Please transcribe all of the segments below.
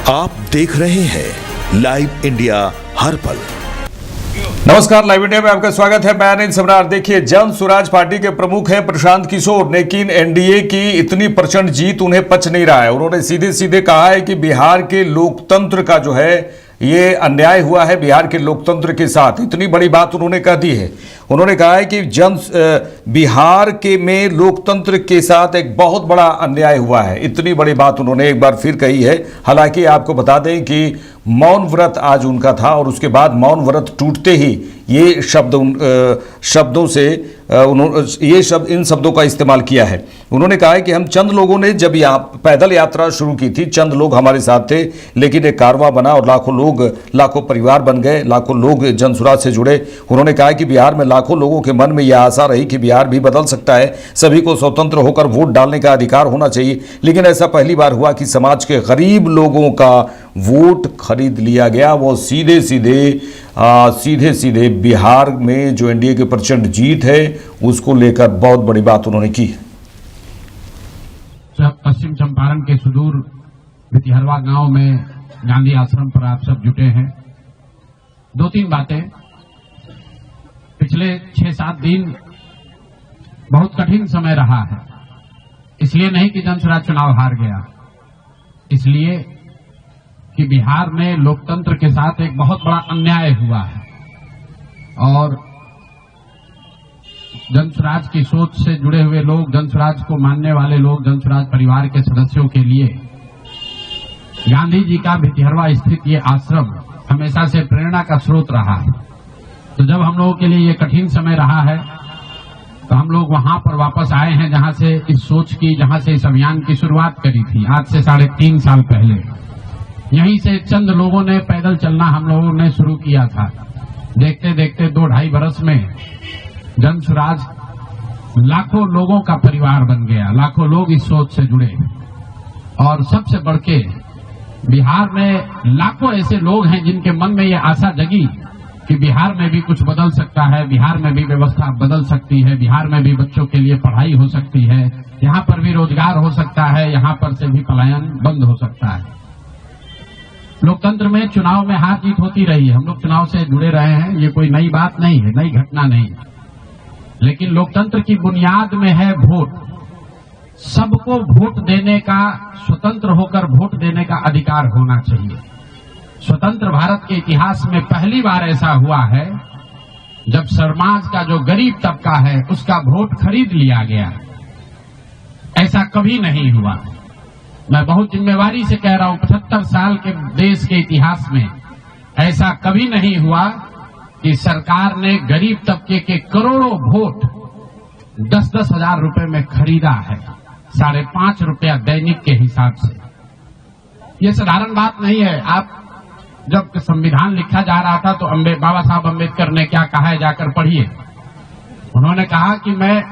आप देख रहे हैं लाइव इंडिया हर पल। नमस्कार, लाइव इंडिया में आपका स्वागत है। मैं अनिल सम्राट। देखिए, जन स्वराज पार्टी के प्रमुख हैं प्रशांत किशोर, लेकिन एनडीए की इतनी प्रचंड जीत उन्हें पच नहीं रहा है। उन्होंने सीधे सीधे कहा है कि बिहार के लोकतंत्र का जो है ये अन्याय हुआ है बिहार के लोकतंत्र के साथ। इतनी बड़ी बात उन्होंने कह दी है। उन्होंने कहा है कि बिहार के में लोकतंत्र के साथ एक बहुत बड़ा अन्याय हुआ है। इतनी बड़ी बात उन्होंने एक बार फिर कही है। हालांकि आपको बता दें कि मौन व्रत आज उनका था और उसके बाद मौन व्रत टूटते ही ये शब्दों से इन शब्दों का इस्तेमाल किया है। उन्होंने कहा है कि हम चंद लोगों ने जब पैदल यात्रा शुरू की थी, चंद लोग हमारे साथ थे, लेकिन एक कारवां बना और लाखों परिवार बन गए, लाखों लोग जन स्वराज से जुड़े। उन्होंने कहा कि बिहार में लाखों लोगों के मन में यह आशा रही कि बिहार भी बदल सकता है, सभी को स्वतंत्र होकर वोट डालने का अधिकार होना चाहिए। लेकिन ऐसा पहली बार हुआ कि समाज के गरीब लोगों का वोट खरीद लिया गया। वो सीधे सीधे बिहार में जो एनडीए की प्रचंड जीत है उसको लेकर बहुत बड़ी बात उन्होंने की है। पश्चिम चंपारण के सुदूर भितिहरवा गांव में गांधी आश्रम पर आप सब जुटे हैं। दो तीन बातें। पिछले 6-7 दिन बहुत कठिन समय रहा है। इसलिए नहीं कि जन स्वराज चुनाव हार गया, इसलिए कि बिहार में लोकतंत्र के साथ एक बहुत बड़ा अन्याय हुआ है और जन स्वराज की सोच से जुड़े हुए लोग, जन स्वराज को मानने वाले लोग, जन स्वराज परिवार के सदस्यों के लिए गांधी जी का भितिहरवा स्थित ये आश्रम हमेशा से प्रेरणा का स्रोत रहा है। तो जब हम लोगों के लिए ये कठिन समय रहा है तो हम लोग वहां पर वापस आए हैं जहां से इस सोच की, जहां से इस अभियान की शुरुआत करी थी आज से 3.5 साल पहले। यहीं से चंद लोगों ने पैदल चलना हम लोगों ने शुरू किया था। देखते देखते 2-2.5 बरस में जन स्वराज लाखों लोगों का परिवार बन गया। लाखों लोग इस सोच से जुड़े और सबसे बढ़ के बिहार में लाखों ऐसे लोग हैं जिनके मन में यह आशा जगी कि बिहार में भी कुछ बदल सकता है, बिहार में भी व्यवस्था बदल सकती है, बिहार में भी बच्चों के लिए पढ़ाई हो सकती है, यहाँ पर भी रोजगार हो सकता है, यहाँ पर से भी पलायन बंद हो सकता है। लोकतंत्र में चुनाव में हार जीत होती रही है। हम लोग चुनाव से जुड़े रहे हैं, ये कोई नई बात नहीं है, नई घटना नहीं है। लेकिन लोकतंत्र की बुनियाद में है वोट। सबको वोट देने का, स्वतंत्र होकर वोट देने का अधिकार होना चाहिए। स्वतंत्र भारत के इतिहास में पहली बार ऐसा हुआ है जब समाज का जो गरीब तबका है उसका वोट खरीद लिया गया। ऐसा कभी नहीं हुआ। मैं बहुत जिम्मेवारी से कह रहा हूं, 75 साल के देश के इतिहास में ऐसा कभी नहीं हुआ कि सरकार ने गरीब तबके के करोड़ों वोट 10-10 हजार रुपए में खरीदा है, 5.5 रुपया दैनिक के हिसाब से। ये साधारण बात नहीं है। आप जब संविधान लिखा जा रहा था तो बाबा साहब अम्बेडकर ने क्या कहा है, जाकर पढ़िए। उन्होंने कहा कि मैं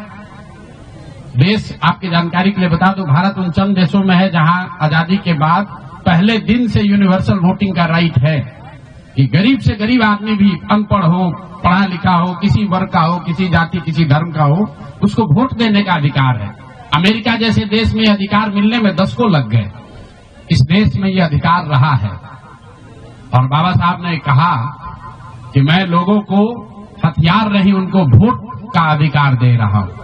देश, आपकी जानकारी के लिए बता दूं, भारत उन चंद देशों में है जहां आजादी के बाद पहले दिन से यूनिवर्सल वोटिंग का राइट है कि गरीब से गरीब आदमी भी, अनपढ़ हो, पढ़ा लिखा हो, किसी वर्ग का हो, किसी जाति, किसी धर्म का हो, उसको वोट देने का अधिकार है। अमेरिका जैसे देश में अधिकार मिलने में 10 को लग गए। इस देश में यह अधिकार रहा है और बाबा साहब ने कहा कि मैं लोगों को हथियार नहीं, उनको वोट का अधिकार दे रहा हूं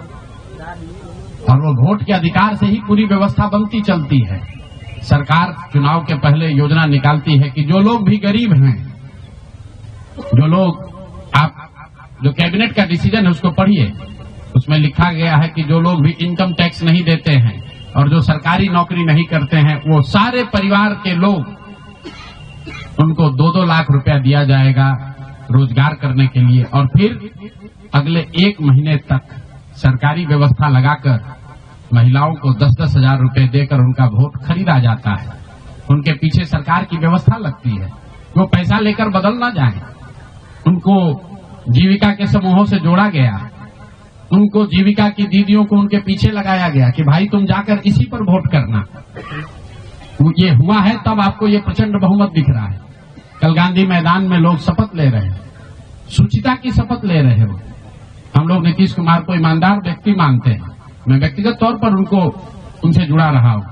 और वो वोट के अधिकार से ही पूरी व्यवस्था बनती चलती है। सरकार चुनाव के पहले योजना निकालती है कि जो लोग भी गरीब हैं, जो लोग, आप जो कैबिनेट का डिसीजन है उसको पढ़िए, उसमें लिखा गया है कि जो लोग भी इनकम टैक्स नहीं देते हैं और जो सरकारी नौकरी नहीं करते हैं, वो सारे परिवार के लोग, उनको 2-2 लाख रुपया दिया जाएगा रोजगार करने के लिए और फिर अगले 1 महीने तक सरकारी व्यवस्था लगाकर महिलाओं को 10-10 हजार रुपए देकर उनका वोट खरीदा जाता है। उनके पीछे सरकार की व्यवस्था लगती है, वो पैसा लेकर बदल ना जाए। उनको जीविका के समूहों से जोड़ा गया, उनको जीविका की दीदियों को उनके पीछे लगाया गया कि भाई तुम जाकर इसी पर वोट करना। ये हुआ है तब आपको ये प्रचंड बहुमत दिख रहा है। कल गांधी मैदान में लोग शपथ ले रहे हैं, शुचिता की शपथ ले रहे हो। हम लोग नीतीश कुमार को ईमानदार व्यक्ति मानते हैं। मैं व्यक्तिगत तौर पर उनसे जुड़ा रहा हूं।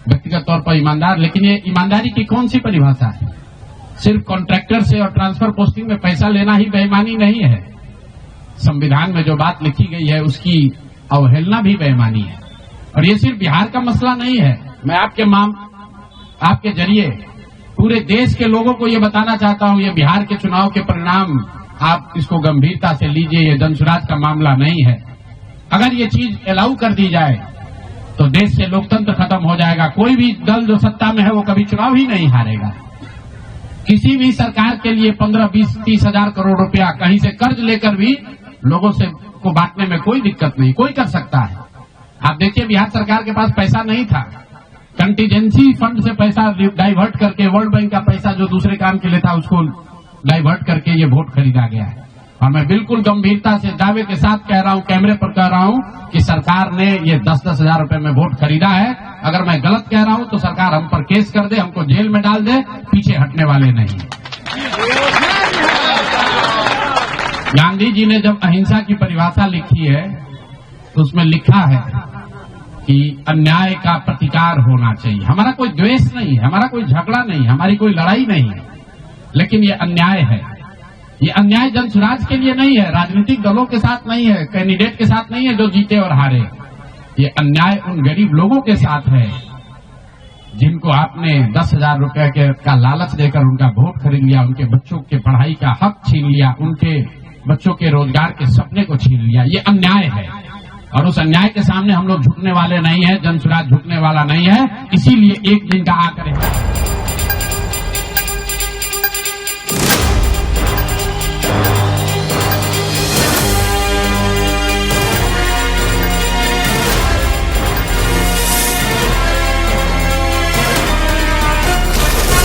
व्यक्तिगत तौर पर ईमानदार, लेकिन ये ईमानदारी की कौन सी परिभाषा है? सिर्फ कॉन्ट्रैक्टर से और ट्रांसफर पोस्टिंग में पैसा लेना ही बेईमानी नहीं है। संविधान में जो बात लिखी गई है उसकी अवहेलना भी बेईमानी है। और ये सिर्फ बिहार का मसला नहीं है। मैं आपके जरिए पूरे देश के लोगों को ये बताना चाहता हूं, ये बिहार के चुनाव के परिणाम आप इसको गंभीरता से लीजिए। ये जनसुराज का मामला नहीं है। अगर ये चीज अलाउ कर दी जाए तो देश से लोकतंत्र खत्म हो जाएगा। कोई भी दल जो सत्ता में है वो कभी चुनाव ही नहीं हारेगा। किसी भी सरकार के लिए 15, 20, 30 हजार करोड़ रुपया कहीं से कर्ज लेकर भी लोगों से को बांटने में कोई दिक्कत नहीं, कोई कर सकता है। आप देखिए बिहार सरकार के पास पैसा नहीं था, कंटीजेंसी फंड से पैसा डाइवर्ट करके, वर्ल्ड बैंक का पैसा जो दूसरे काम के लिए था उसको डाइवर्ट करके ये वोट खरीदा गया है। और मैं बिल्कुल गंभीरता से दावे के साथ कह रहा हूं, कैमरे पर कह रहा हूं कि सरकार ने ये 10-10 हजार रुपए में वोट खरीदा है। अगर मैं गलत कह रहा हूं तो सरकार हम पर केस कर दे, हमको जेल में डाल दे, पीछे हटने वाले नहीं। गांधी जी ने जब अहिंसा की परिभाषा लिखी है तो उसमें लिखा है कि अन्याय का प्रतिकार होना चाहिए। हमारा कोई द्वेष नहीं है, हमारा कोई झगड़ा नहीं, हमारी कोई लड़ाई नहीं है, लेकिन ये अन्याय है। ये अन्याय जनसुराज के लिए नहीं है, राजनीतिक दलों के साथ नहीं है, कैंडिडेट के साथ नहीं है जो जीते और हारे। ये अन्याय उन गरीब लोगों के साथ है जिनको आपने 10,000 रुपए का लालच देकर उनका वोट खरीद लिया, उनके बच्चों के पढ़ाई का हक छीन लिया, उनके बच्चों के रोजगार के सपने को छीन लिया। ये अन्याय है और उस अन्याय के सामने हम लोग झुकने वाले नहीं है, जनसुराज झुकने वाला नहीं है। इसीलिए एक दिन का आकर